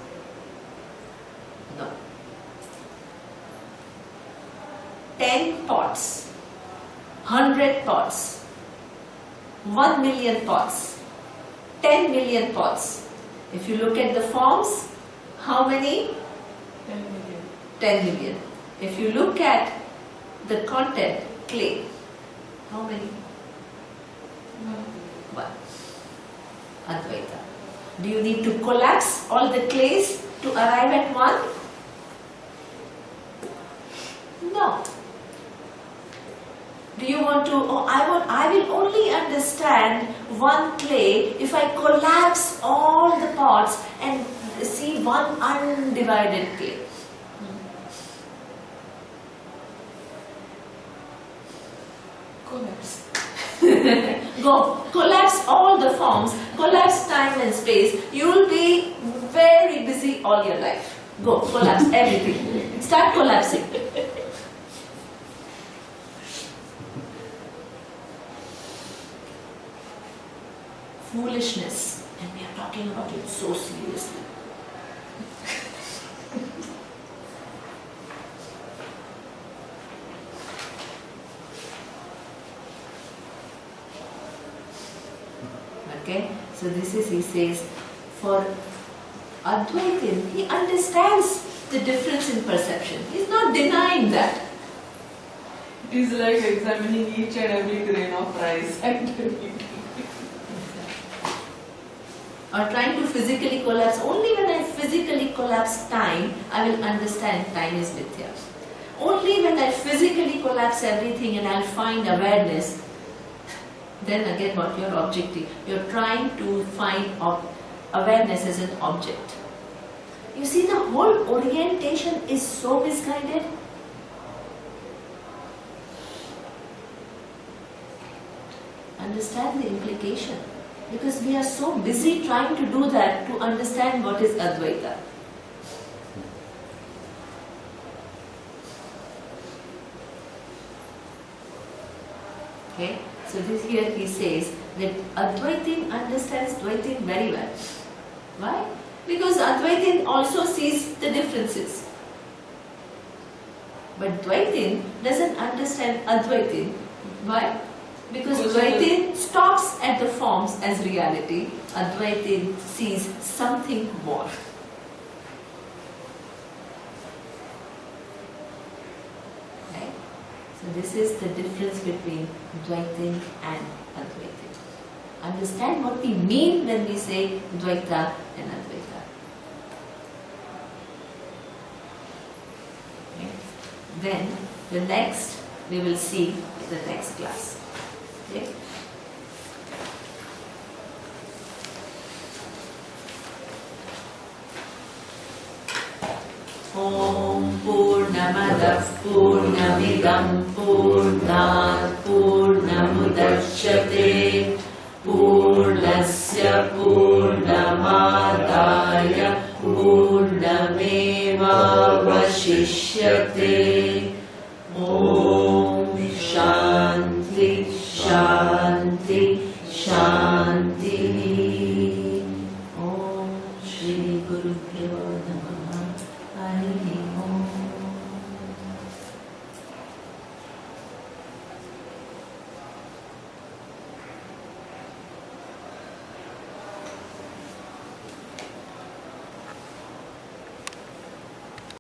No. 10 pots, 100 pots, 1 million pots, 10 million pots. If you look at the forms, how many? 10 million. 10 million. If you look at the content, clay, how many? 1. Advaita. Do you need to collapse all the clays to arrive at 1? No. Do you want to, I will only understand one clay if I collapse all the pots and see one undivided clay. Collapse. Go, collapse all the forms, collapse time and space. You will be very busy all your life. Go, collapse everything. Start collapsing. Foolishness, and we are talking about it so seriously. Okay, so this is, he says, for Advaitin, he understands the difference in perception. He's not denying that. It is like examining each and every grain of rice and Or trying to physically collapse. Only when I physically collapse time, I will understand time is mithya. Only when I physically collapse everything and I'll find awareness, then again what your objective. You're trying to find awareness as an object. You see, the whole orientation is so misguided. Understand the implication. Because we are so busy trying to do that to understand what is Advaita. Okay, so this here he says that Advaitin understands Dvaitin very well. Why? Because Advaitin also sees the differences. But Dvaitin doesn't understand Advaitin. Why? Because Dvaitin stops at the forms as reality. Advaitin sees something more. Okay? So this is the difference between Dvaitin and Advaitin. Understand what we mean when we say Dvaita and Advaita. Okay? Then the next we will see in the next class. Okay? Om Purnamadah Purnamidam Purnat Purnamudachyate Purnasya Purnamadaya Purnameva Vashishyate. Om Shanti Shanti Shanti.